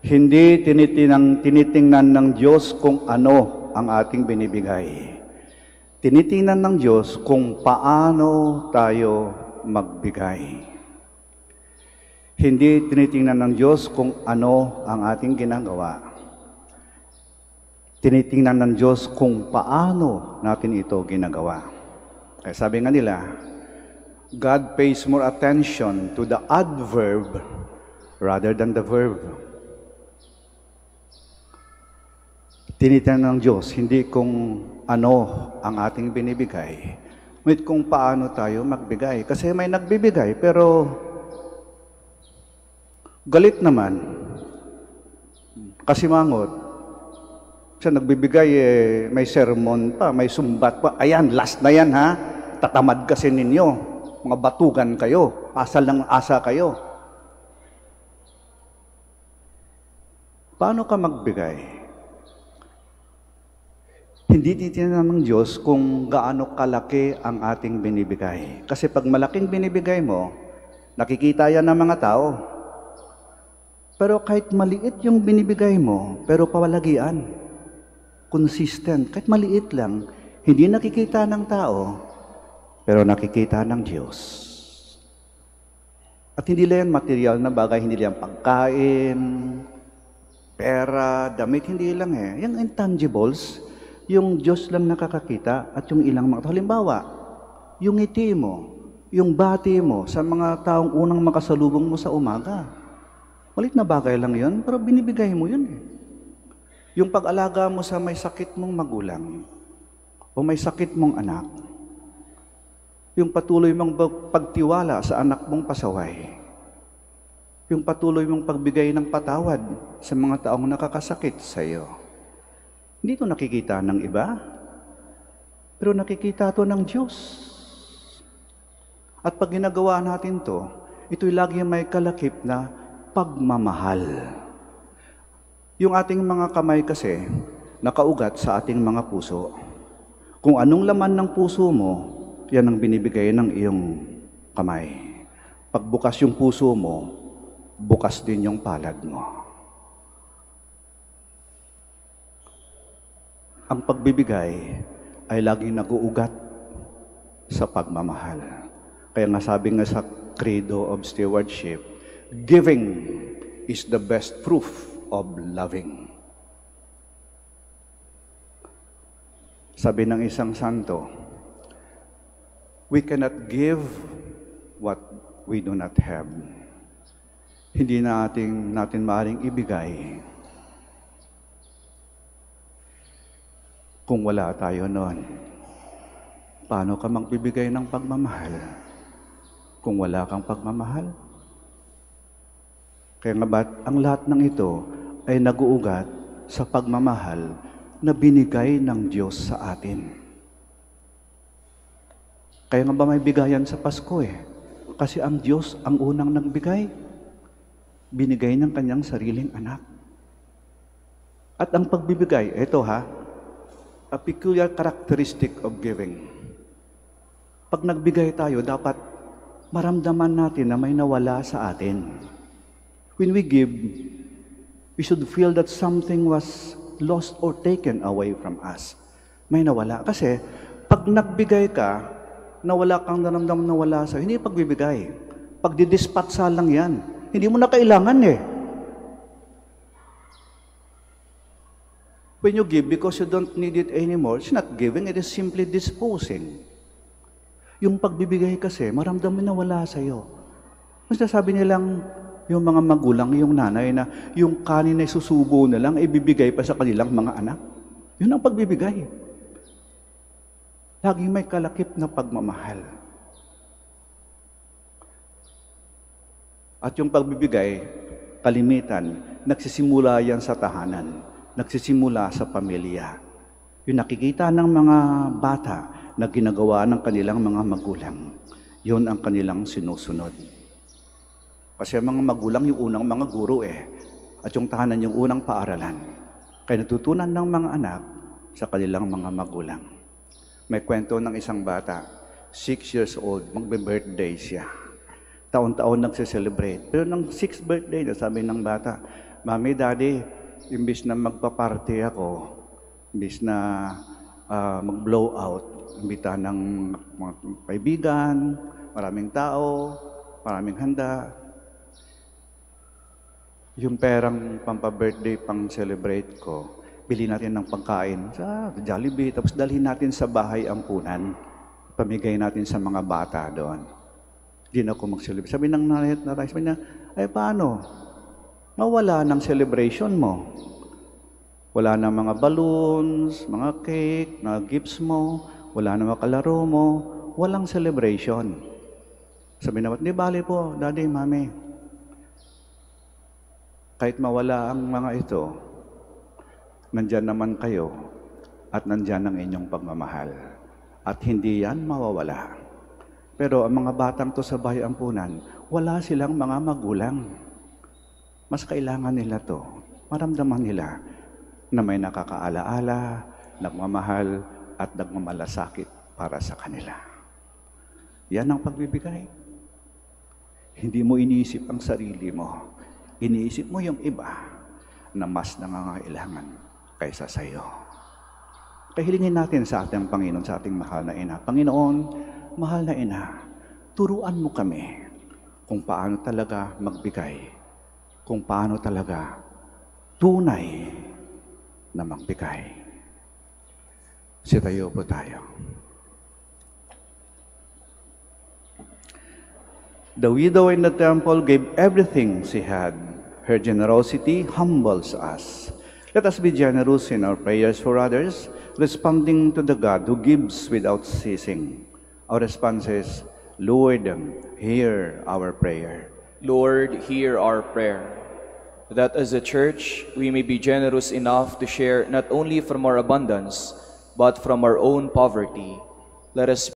Hindi tinitingnan ng Diyos kung ano ang ating binibigay. Tinitingnan ng Diyos kung paano tayo magbigay. Hindi tinitingnan ng Diyos kung ano ang ating ginagawa. Tinitingnan ng Diyos kung paano natin ito ginagawa. Kaya sabi nga nila, God pays more attention to the adverb rather than the verb. Tinitingnan ng Diyos, hindi kung ano ang ating binibigay, ngunit kung paano tayo magbigay. Kasi may nagbibigay, pero galit naman. Kasi mangot, siya nagbibigay, may sermon pa, may sumbat pa. Ayan, last na yan ha. Tatamad kasi ninyo. Mga batugan kayo. Asal ng asa kayo. Paano ka magbigay? Hindi titingnan ng Diyos kung gaano kalaki ang ating binibigay. Kasi pag malaking binibigay mo, nakikita yan ng mga tao. Pero kahit maliit yung binibigay mo, pero pawalagian, consistent, kahit maliit lang, hindi nakikita ng tao, pero nakikita ng Diyos. At hindi lang yan material na bagay, hindi lang pagkain, pera, damit, hindi lang Yung intangibles, yung Diyos lang nakakakita at yung ilang mga tao. Halimbawa, yung ngiti mo, yung bati mo sa mga taong unang makasalubong mo sa umaga. Malit na bagay lang yun, pero binibigay mo yun Yung pag-alaga mo sa may sakit mong magulang o may sakit mong anak. Yung patuloy mong pagtiwala sa anak mong pasaway. Yung patuloy mong pagbigay ng patawad sa mga taong nakakasakit sa iyo. Hindi ito nakikita ng iba, pero nakikita ito ng Diyos. At pag ginagawa natin ito, ito'y lagi may kalakip na pagmamahal. Yung ating mga kamay kasi, nakaugat sa ating mga puso. Kung anong laman ng puso mo, yan ang binibigay ng iyong kamay. Pagbukas yung puso mo, bukas din yung palad mo. Ang pagbibigay ay laging nag-uugat sa pagmamahal. Kaya nga sabi nga sa Credo of Stewardship, giving is the best proof of loving. Sabi ng isang santo, we cannot give what we do not have. Hindi natin maaaring ibigay kung wala tayo noon. Paano ka magbibigay ng pagmamahal kung wala kang pagmamahal? Kaya nga ba't ang lahat ng ito ay nag-uugat sa pagmamahal na binigay ng Diyos sa atin. Kaya nga ba may bigayan sa Pasko Kasi ang Diyos ang unang nagbigay. Binigay ng kanyang sariling anak. At ang pagbibigay, ito a peculiar characteristic of giving. Pag nagbigay tayo, dapat maramdaman natin na may nawala sa atin. When we give, we should feel that something was lost or taken away from us. May nawala. Kasi, pag nagbigay ka, nawala kang naramdaman na wala sa'yo, hindi pagbibigay. Pag didispatsa lang yan, hindi mo na kailangan When you give because you don't need it anymore, it's not giving, it is simply disposing. Yung pagbibigay kasi, maramdaman na wala sa'yo. Mas nasabi nilang, yung mga magulang, yung nanay na yung kanin ay susubo na lang, ibibigay pa sa kanilang mga anak. Yun ang pagbibigay. Laging may kalakip na pagmamahal. At yung pagbibigay, kalimitan, nagsisimula yan sa tahanan. Nagsisimula sa pamilya. Yung nakikita ng mga bata na ginagawa ng kanilang mga magulang, yun ang kanilang sinusunod. Kasi ang mga magulang yung unang mga guro at yung tahanan yung unang paaralan. Kaya natutunan ng mga anak sa kanilang mga magulang. May kwento ng isang bata, 6 years old, magbe-birthday siya. Taon-taon nagse-celebrate. Pero nang 6th birthday na, sabi ng bata, Mami, Daddy, imbis na magpa-party ako, imbis na mag-blow out, imbitahan ng mga kaibigan, maraming tao, maraming handa. Yung perang pampa-birthday, pang-celebrate ko, bili natin ng pagkain sa Jollibee, tapos dalhin natin sa bahay ampunan. Pamigay natin sa mga bata doon. Di na ako mag-celebrate. Sabi ng nanay sabi niya, ay paano? Mawala ng celebration mo. Wala na mga balloons, mga cake, mga gifts mo, wala na mga kalaro mo, walang celebration. Sabi na, di bali po, Daddy, Mami. Kahit mawala ang mga ito, nandyan naman kayo at nandyan ang inyong pagmamahal. At hindi yan mawawala. Pero ang mga batang to sa bahay ampunan, wala silang mga magulang. Mas kailangan nila to. Maramdaman nila na may nakakaalaala, nagmamahal at nagmamalasakit para sa kanila. Yan ang pagbibigay. Hindi mo iniisip ang sarili mo. Iniisip mo yung iba na mas nangangailangan kaysa sa iyo. Kahilingin natin sa ating Panginoon, sa ating mahal na Ina. Panginoon, mahal na Ina, turuan mo kami kung paano talaga magbigay, kung paano talaga tunay na magbigay. Sitayo po tayo. The widow in the temple gave everything she had. Her generosity humbles us. Let us be generous in our prayers for others, responding to the God who gives without ceasing. Our response is, Lord, hear our prayer. Lord, hear our prayer. That as a church, we may be generous enough to share not only from our abundance, but from our own poverty. Let us